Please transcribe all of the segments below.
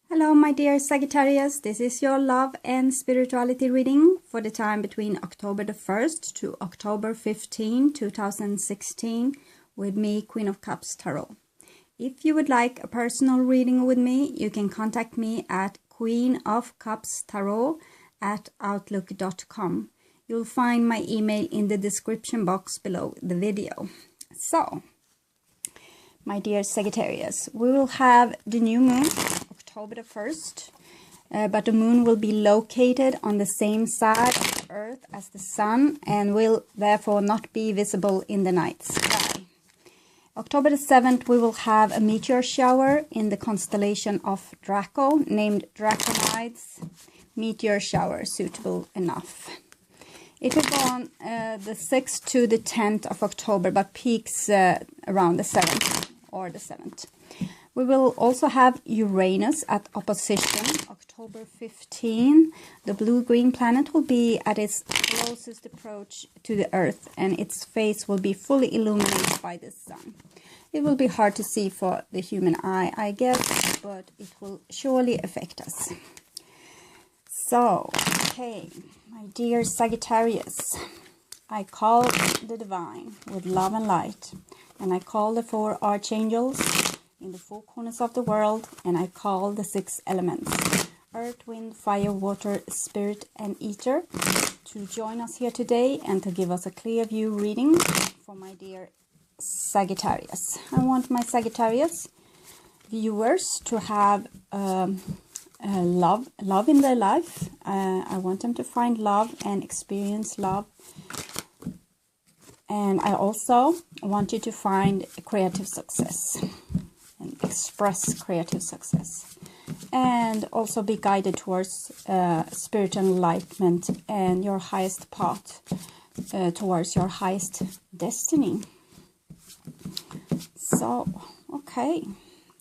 Hello, my dear Sagittarius. This is your love and spirituality reading for the time between October the 1st to October 15, 2016, with me, Queen of Cups Tarot. If you would like a personal reading with me, you can contact me at queenofcupstarot@outlook.com. You'll find my email in the description box below the video. So, my dear Sagittarius, we will have the new moon October the 1st, but the moon will be located on the same side of the earth as the sun and will therefore not be visible in the night sky. October the 7th, we will have a meteor shower in the constellation of Draco, named Draconides. Meteor shower, suitable enough. It will go on the 6th to the 10th of October, but peaks around the 7th or the 7th. We will also have Uranus at opposition, October 15. The blue-green planet will be at its closest approach to the Earth, and its face will be fully illuminated by the sun. It will be hard to see for the human eye, I guess, but it will surely affect us. So, okay, my dear Sagittarius, I call the divine with love and light, and I call the 4 archangels in the 4 corners of the world, and I call the 6 elements, earth, wind, fire, water, spirit, and ether, to join us here today and to give us a clear view reading for my dear Sagittarius. I want my Sagittarius viewers to have love in their life. I want them to find love and experience love. And I also want you to find creative success and express creative success, and also be guided towards spiritual enlightenment and your highest path towards your highest destiny. So, okay,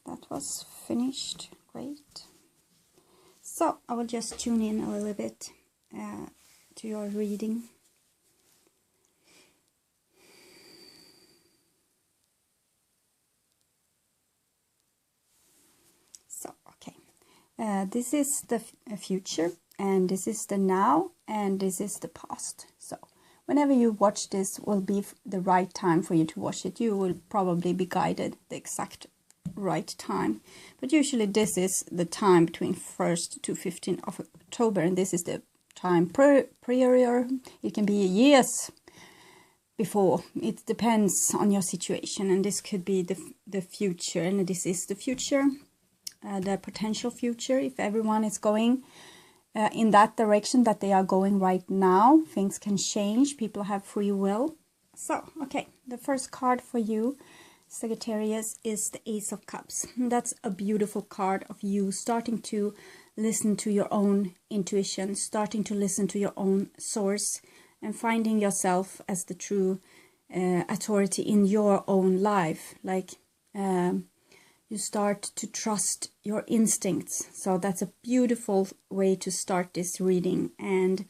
that was finished. Great. So, I will just tune in a little bit to your reading. This is the future, and this is the now, and this is the past. So whenever you watch this will be the right time for you to watch it. You will probably be guided the exact right time. But usually this is the time between 1st to 15th of October, and this is the time prior. It can be years before. It depends on your situation, and this could be the future, and this is the future. The potential future, if everyone is going in that direction that they are going right now. Things can change. People have free will. So, okay, the first card for you, Sagittarius, is the Ace of Cups. That's a beautiful card of you starting to listen to your own intuition, starting to listen to your own source, and finding yourself as the true authority in your own life. Like, you start to trust your instincts. So that's a beautiful way to start this reading. And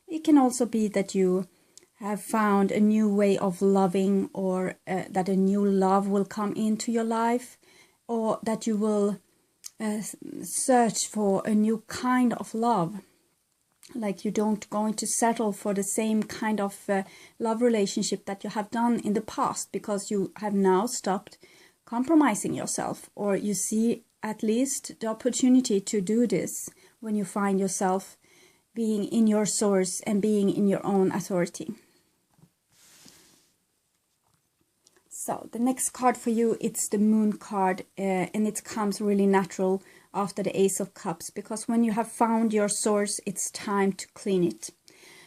it can also be that you have found a new way of loving, or that a new love will come into your life, or that you will search for a new kind of love. Like you don't going to settle for the same kind of love relationship that you have done in the past, because you have now stopped compromising yourself, or you see at least the opportunity to do this when you find yourself being in your source and being in your own authority. So the next card for you, it's the Moon card, and it comes really natural after the Ace of Cups, because when you have found your source, it's time to clean it.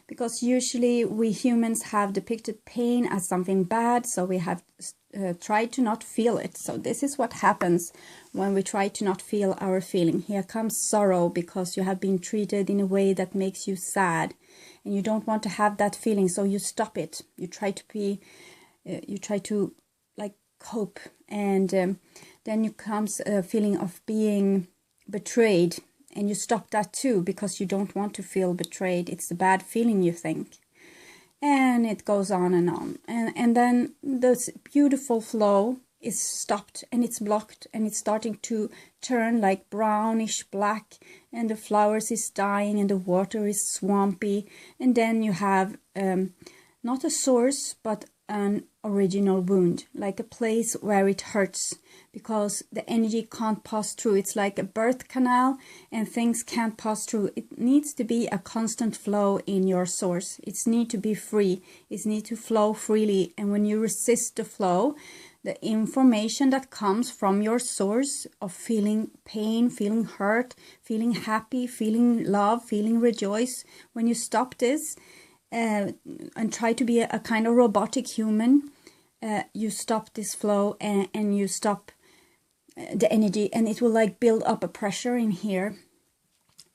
Because usually we humans have depicted pain as something bad, so we have tried to not feel it. So this is what happens when we try to not feel our feeling. Here comes sorrow, because you have been treated in a way that makes you sad, and you don't want to have that feeling, so you stop it. You try to like cope, and then comes a feeling of being betrayed. And you stop that too, because you don't want to feel betrayed. It's a bad feeling, you think. And it goes on and on. And then this beautiful flow is stopped and it's blocked, and it's starting to turn like brownish black, and the flowers is dying and the water is swampy. And then you have not a source but an original wound, like a place where it hurts because the energy can't pass through. It's like a birth canal and things can't pass through. It needs to be a constant flow in your source. It needs to be free. It needs to flow freely. And when you resist the flow, the information that comes from your source of feeling pain, feeling hurt, feeling happy, feeling love, feeling rejoice, when you stop this and try to be a kind of robotic human, you stop this flow and you stop the energy, and it will like build up a pressure in here.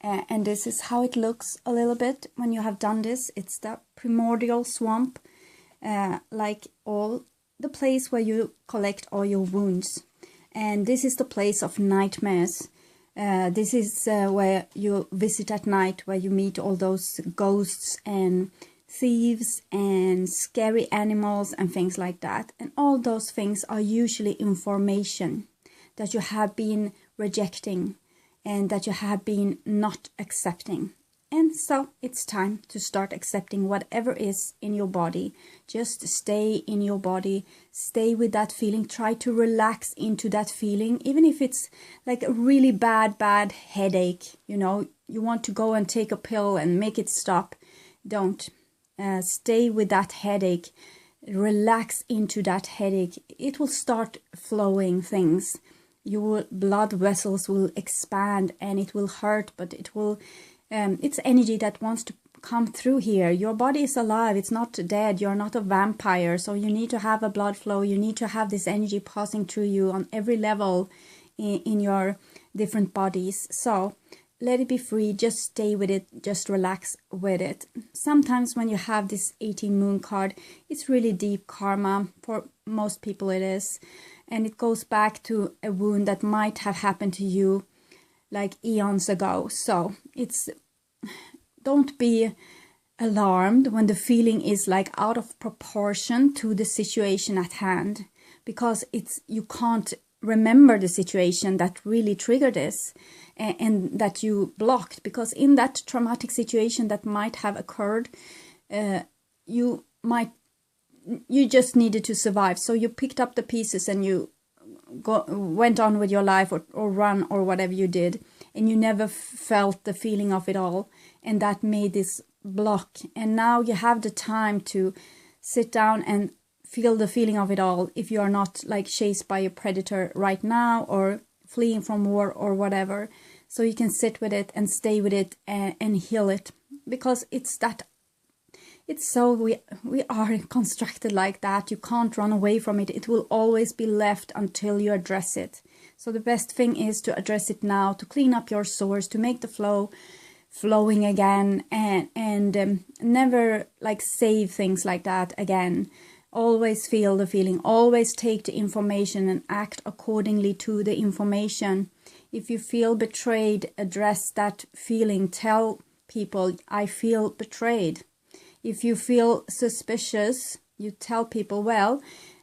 And this is how it looks a little bit when you have done this. It's the primordial swamp, like all the place where you collect all your wounds. And this is the place of nightmares. This is where you visit at night, where you meet all those ghosts and thieves and scary animals and things like that. And all those things are usually information that you have been rejecting and that you have been not accepting. And so it's time to start accepting whatever is in your body. Just stay in your body, stay with that feeling, try to relax into that feeling, even if it's like a really bad headache, you know, you want to go and take a pill and make it stop. Don't. Stay with that headache, relax into that headache. It will start flowing things. Your blood vessels will expand and it will hurt, but it will it's energy that wants to come through here. Your body is alive, it's not dead, you're not a vampire, so you need to have a blood flow, you need to have this energy passing through you on every level in your different bodies. So let it be free, just stay with it, just relax with it. Sometimes when you have this 18 moon card, it's really deep karma. For most people it is, and it goes back to a wound that might have happened to you like eons ago. So don't be alarmed when the feeling is like out of proportion to the situation at hand, because you can't remember the situation that really triggered this and that you blocked, because in that traumatic situation that might have occurred, you just needed to survive. So you picked up the pieces and you went on with your life or run or whatever you did, and you never felt the feeling of it all, and that made this block. And now you have the time to sit down and feel the feeling of it all, if you are not like chased by a predator right now or fleeing from war or whatever. So you can sit with it and stay with it and heal it, because we are constructed like that. You can't run away from it. It will always be left until you address it. So the best thing is to address it now, to clean up your source, to make the flow flowing again, and never like save things like that again. Always feel the feeling, always take the information and act accordingly to the information. If you feel betrayed, address that feeling. Tell people, I feel betrayed. If you feel suspicious, you tell people, well,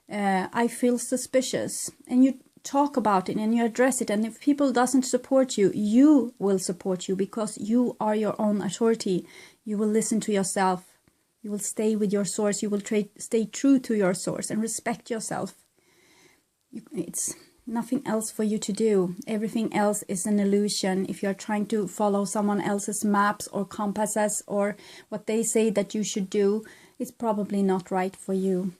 I feel suspicious. And you talk about it and you address it. And if people doesn't support you, you will support you, because you are your own authority. You will listen to yourself. You will stay with your source. You will stay true to your source and respect yourself. It's nothing else for you to do. Everything else is an illusion. If you're trying to follow someone else's maps or compasses or what they say that you should do, it's probably not right for you.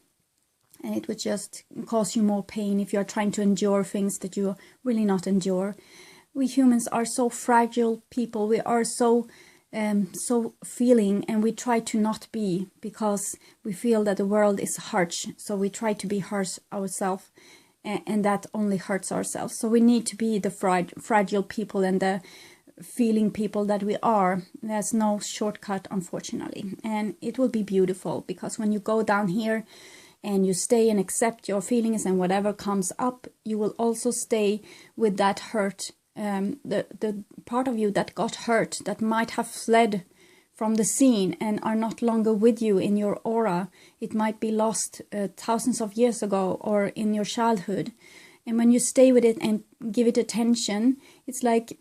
And it would just cause you more pain if you're trying to endure things that you really not endure. We humans are so fragile people. We are so feeling, and we try to not be, because we feel that the world is harsh. So we try to be harsh ourselves, and that only hurts ourselves. So we need to be the fragile people and the feeling people that we are. There's no shortcut, unfortunately. And it will be beautiful, because when you go down here and you stay and accept your feelings and whatever comes up, you will also stay with that hurt. The part of you that got hurt, that might have fled from the scene and are not longer with you in your aura. It might be lost thousands of years ago or in your childhood. And when you stay with it and give it attention, it's like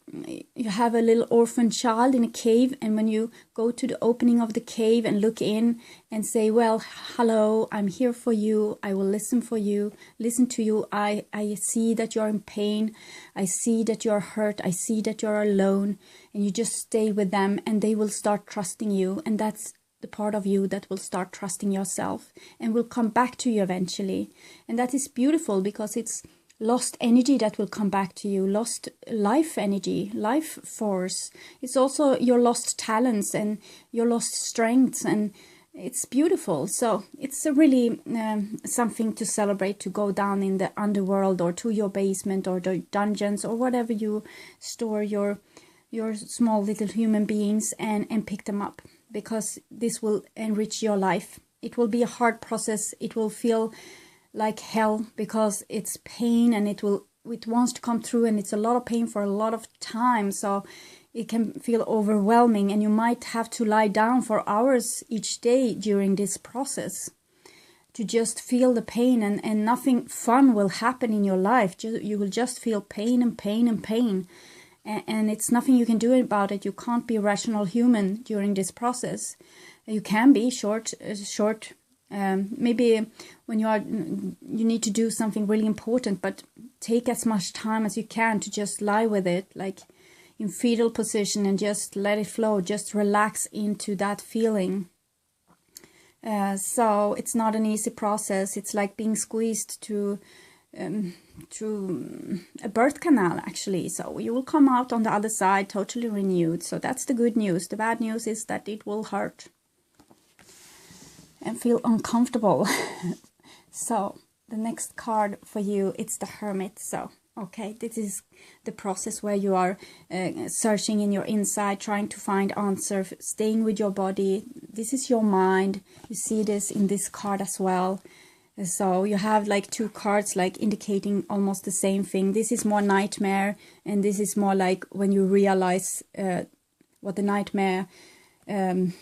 you have a little orphan child in a cave, and when you go to the opening of the cave and look in and say, well, hello, I'm here for you, I will listen to you, I see that you're in pain, I see that you're hurt, I see that you're alone, and you just stay with them and they will start trusting you, and that's the part of you that will start trusting yourself and will come back to you eventually. And that is beautiful, because it's lost energy that will come back to you, lost life energy, life force. It's also your lost talents and your lost strengths, and it's beautiful. So it's a really something to celebrate, to go down in the underworld or to your basement or the dungeons or whatever you store your small little human beings, and pick them up, because this will enrich your life. It will be a hard process. It will feel like hell, because it's pain, and it wants to come through, and it's a lot of pain for a lot of time, so it can feel overwhelming, and you might have to lie down for hours each day during this process to just feel the pain, and nothing fun will happen in your life. You will just feel pain and pain and pain, and it's nothing you can do about it. You can't be a rational human during this process. You can be short. Maybe when you need to do something really important, but take as much time as you can to just lie with it, like in fetal position, and just let it flow, just relax into that feeling. So it's not an easy process. It's like being squeezed through a birth canal, actually. So you will come out on the other side totally renewed. So that's the good news. The bad news is that it will hurt and feel uncomfortable. So the next card for you, it's the Hermit. So okay, this is the process where you are searching in your inside, trying to find answers, staying with your body. This is your mind. You see this in this card as well. So you have like two cards like indicating almost the same thing. This is more nightmare, and this is more like when you realize what the nightmare is.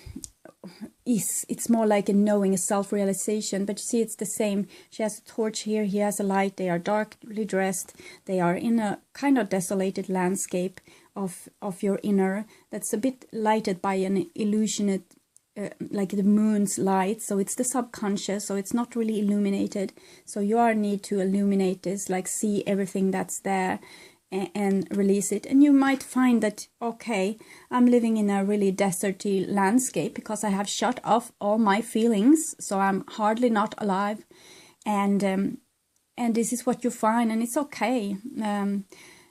It's more like a knowing, a self-realization, but you see it's the same. She has a torch here, he has a light. They are darkly dressed. They are in a kind of desolated landscape of your inner that's a bit lighted by an illusionate like the moon's light. So it's the subconscious, so it's not really illuminated. So you need to illuminate this, like see everything that's there and release it. And you might find that, okay, I'm living in a really deserty landscape because I have shut off all my feelings, so I'm hardly not alive, and this is what you find, and it's okay.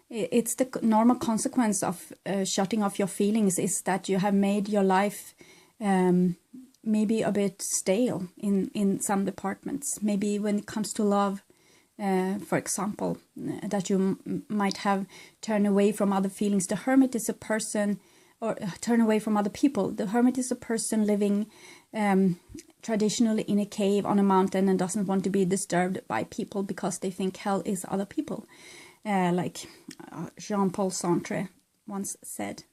It's the normal consequence of shutting off your feelings, is that you have made your life maybe a bit stale in some departments. Maybe when it comes to love, for example, that you might have turned away from other feelings. The Hermit is a person, or turn away from other people. The Hermit is a person living traditionally in a cave on a mountain and doesn't want to be disturbed by people because they think hell is other people, like Jean-Paul Sartre once said.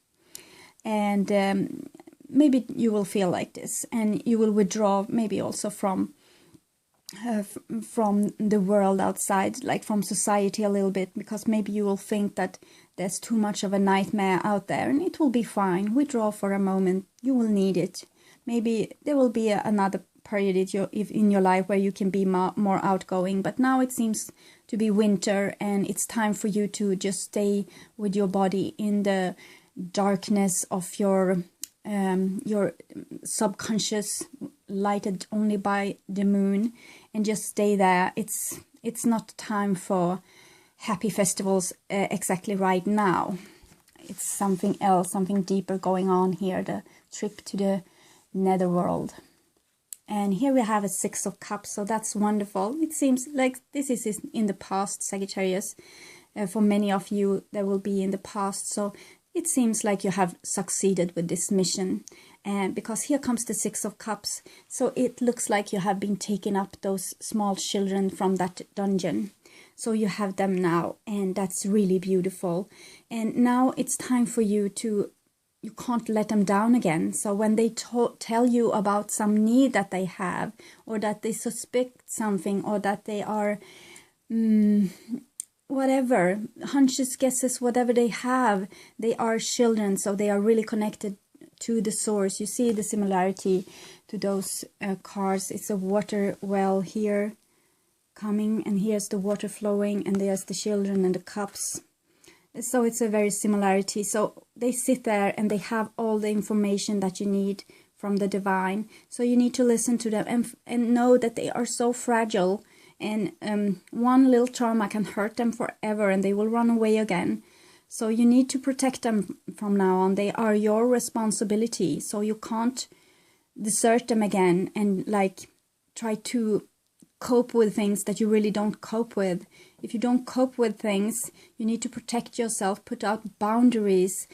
And maybe you will feel like this, and you will withdraw maybe also from the world outside, like from society a little bit, because maybe you will think that there's too much of a nightmare out there, and it will be fine. Withdraw for a moment. You will need it. Maybe there will be another period in your life where you can be more outgoing, but now it seems to be winter, and it's time for you to just stay with your body in the darkness of your subconscious, lighted only by the moon, and just stay there. It's not time for happy festivals exactly right now. It's something else, something deeper going on here, the trip to the netherworld. And here we have a Six of Cups, so that's wonderful. It seems like this is in the past, Sagittarius. For many of you, there will be in the past, so it seems like you have succeeded with this mission, and because here comes the Six of Cups. So it looks like you have been taking up those small children from that dungeon. So you have them now, and that's really beautiful. And now it's time for you to you can't let them down again. So when they tell you about some need that they have, or that they suspect something, or that they are whatever, hunches, guesses, whatever they have, they are children, so they are really connected to the source. You see the similarity to those cards. It's a water well here coming, and here's the water flowing, and there's the children and the cups. So it's a very similarity. So they sit there and they have all the information that you need from the divine. So you need to listen to them and know that they are so fragile, and one little trauma can hurt them forever and they will run away again. So you need to protect them from now on. They are your responsibility. So you can't desert them again and like try to cope with things that you really don't cope with. If you don't cope with things, you need to protect yourself, put out boundaries.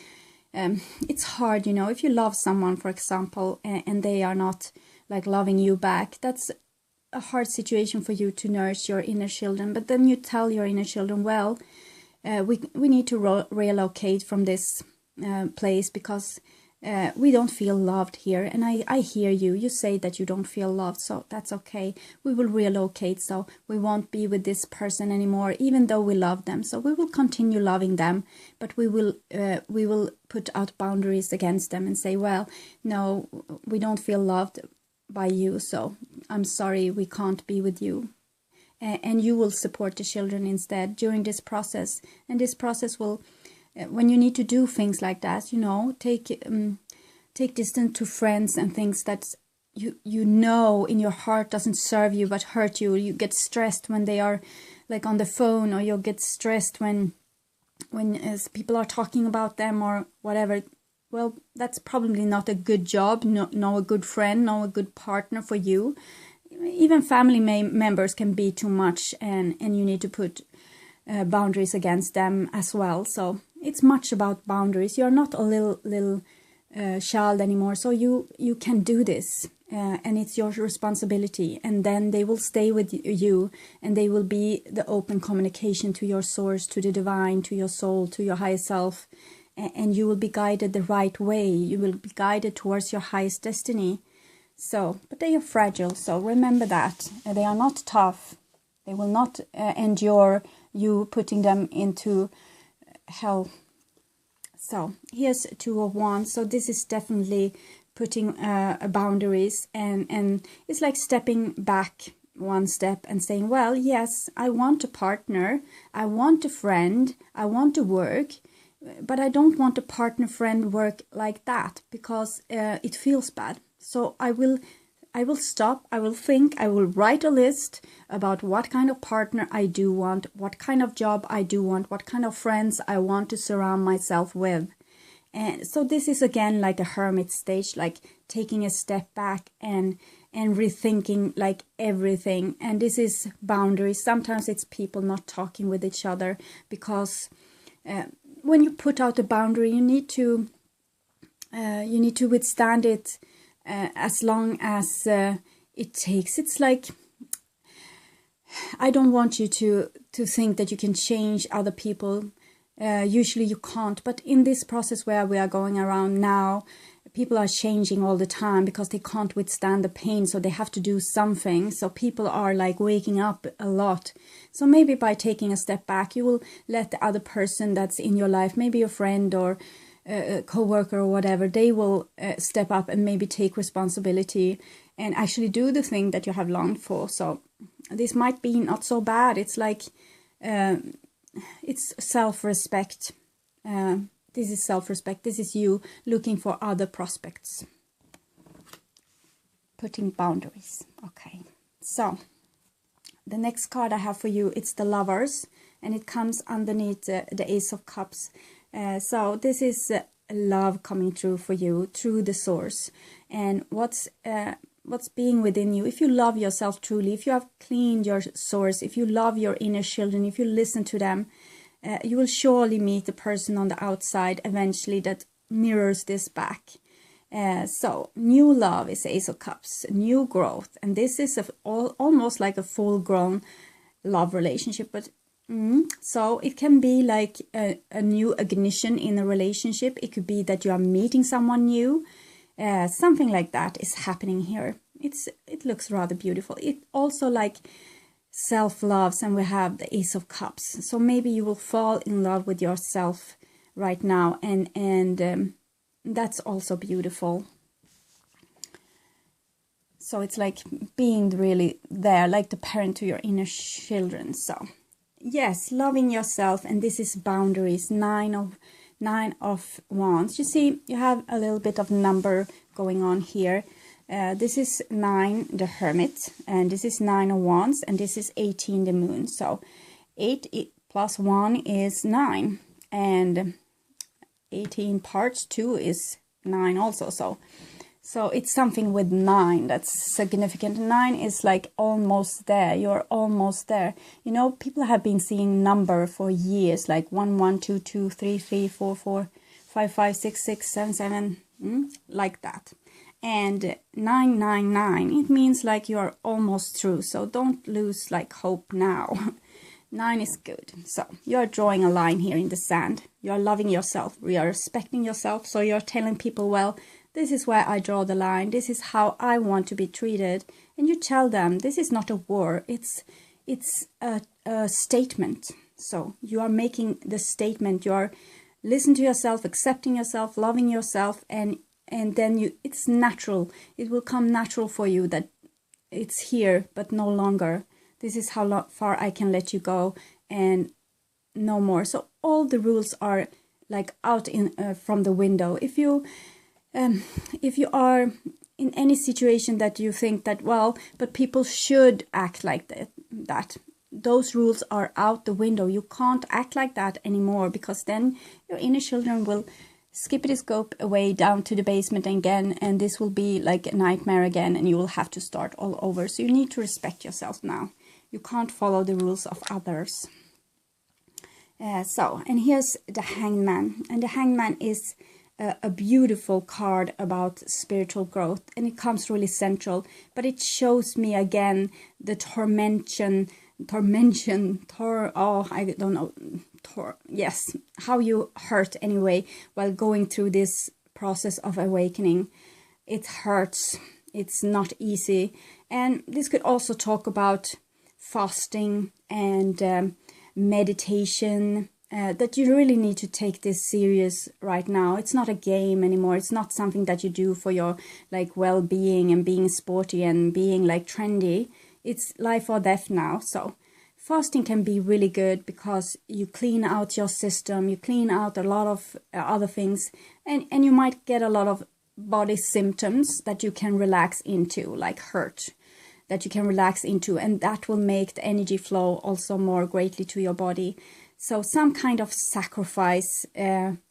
It's hard, you know, if you love someone, for example, and they are not like loving you back, that's a hard situation for you to nourish your inner children. But then you tell your inner children, well, we need to relocate from this place because we don't feel loved here. And I hear you. You say that you don't feel loved, so that's okay. We will relocate, so we won't be with this person anymore, even though we love them. So we will continue loving them, but we will put out boundaries against them and say, well, no, we don't feel loved by you, so I'm sorry, we can't be with you. And you will support the children instead during this process. And this process will, when you need to do things like that, you know, take distance to friends and things that you know in your heart doesn't serve you but hurt you. You get stressed when they are like on the phone, or you'll get stressed when people are talking about them or whatever. Well, that's probably not a good job, no a good friend, no a good partner for you. Even family members can be too much, and you need to put boundaries against them as well. So it's much about boundaries. You're not a little child anymore, so you can do this, and it's your responsibility. And then they will stay with you, and they will be the open communication to your source, to the divine, to your soul, to your higher self. And you will be guided the right way. You will be guided towards your highest destiny. So, but they are fragile, so remember that. They are not tough. They will not endure you putting them into hell. So, here's Two of Wands. So this is definitely putting boundaries, and it's like stepping back one step and saying, well, yes, I want a partner, I want a friend, I want to work, but I don't want a partner friend work like that, because it feels bad. So I will stop, I will think, I will write a list about what kind of partner I do want, what kind of job I do want, what kind of friends I want to surround myself with. And so this is again like a hermit stage, like taking a step back and rethinking like everything. And this is boundaries. Sometimes it's people not talking with each other, because when you put out a boundary, you need to withstand it as long as it takes. It's like, I don't want you to think that you can change other people. Usually you can't, but in this process where we are going around now, people are changing all the time because they can't withstand the pain, so they have to do something. So people are like waking up a lot. So maybe by taking a step back, you will let the other person that's in your life, maybe a friend or a co-worker or whatever, they will step up and maybe take responsibility and actually do the thing that you have longed for. So this might be not so bad. It's like it's self-respect. This is self-respect. This is you looking for other prospects. Putting boundaries. Okay. So the next card I have for you, it's the Lovers, and it comes underneath the Ace of Cups. So this is love coming through for you through the source, and what's being within you. If you love yourself truly, if you have cleaned your source, if you love your inner children, if you listen to them, you will surely meet a person on the outside eventually that mirrors this back. So new love is Ace of Cups, new growth, and this is almost like a full-grown love relationship, but So it can be like a new ignition in a relationship. It could be that you are meeting someone new. Something like that is happening here. It looks rather beautiful. It also like self-loves, and we have the Ace of Cups. So maybe you will fall in love with yourself right now, and that's also beautiful. So it's like being really there, like the parent to your inner children. So yes, loving yourself, and this is boundaries. Nine of Wands. You see, you have a little bit of number going on here. This is 9, the Hermit, and this is 9 of Wands, and this is 18, the Moon. So 8 plus 1 is 9, and 18 parts 2 is 9 also. So it's something with 9 that's significant. 9 is like almost there. You're almost there. You know, people have been seeing number for years, like 1, 1, 2, 2, 3, 3, 4, 4, 5, 5, 6, 6, 7, 7, like that. And 9, 9, 9, it means like you're almost through. So don't lose like hope now. 9 is good. So you're drawing a line here in the sand. You're loving yourself. You're respecting yourself. So you're telling people, well, this is where I draw the line. This is how I want to be treated. And you tell them this is not a war. It's a statement. So you are making the statement. You are listening to yourself, accepting yourself, loving yourself, and then it's natural. It will come natural for you that it's here, but no longer. This is how far I can let you go, and no more. So all the rules are like out from the window. If you are in any situation that you think that, well, but people should act like that, those rules are out the window. You can't act like that anymore, because then your inner children will skippity-scope away down to the basement again, and this will be like a nightmare again, and you will have to start all over. So you need to respect yourself now. You can't follow the rules of others. And here's the Hangman, and the Hangman is a beautiful card about spiritual growth, and it comes really central, but it shows me again the how you hurt anyway while going through this process of awakening. It hurts. It's not easy. And this could also talk about fasting and meditation, that you really need to take this serious right now. It's not a game anymore. It's not something that you do for your like well-being and being sporty and being like trendy. It's life or death now. So fasting can be really good because you clean out your system, you clean out a lot of other things, and you might get a lot of body symptoms that you can relax into, like hurt, that you can relax into, and that will make the energy flow also more greatly to your body. So some kind of sacrifice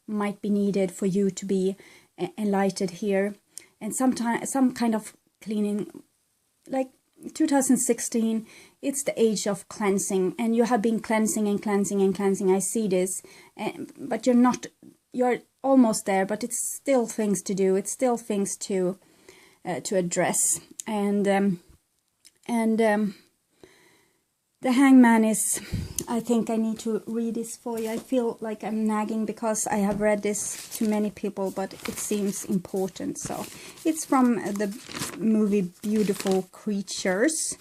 might be needed for you to be enlightened here, and some kind of cleaning. Like 2016, it's the age of cleansing, and you have been cleansing and cleansing and cleansing. I see this, but you're almost there, but it's still things to do. It's still things to address, and the Hangman is, I think I need to read this for you. I feel like I'm nagging because I have read this to many people, but it seems important. So it's from the movie Beautiful Creatures,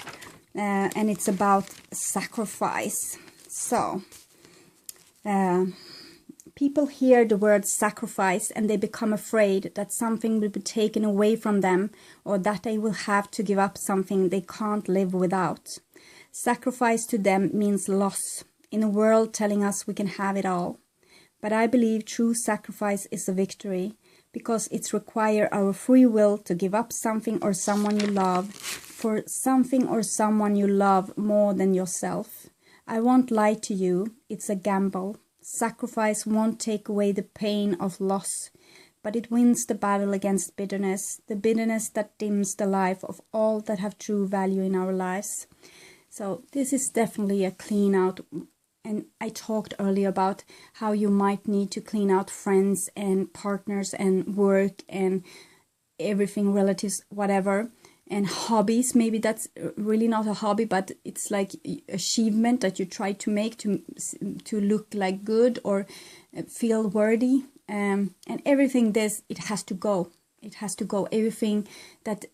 and it's about sacrifice. So people hear the word sacrifice and they become afraid that something will be taken away from them, or that they will have to give up something they can't live without. Sacrifice to them means loss in a world telling us we can have it all. But I believe true sacrifice is a victory, because it's require our free will to give up something or someone you love for something or someone you love more than yourself. I won't lie to you, it's a gamble. Sacrifice won't take away the pain of loss, but it wins the battle against bitterness, the bitterness that dims the life of all that have true value in our lives. So this is definitely a clean out, and I talked earlier about how you might need to clean out friends and partners and work and everything, relatives, whatever. and hobbies. Maybe that's really not a hobby, but it's like achievement that you try to make to look like good or feel worthy. And everything this, it has to go. It has to go. Everything that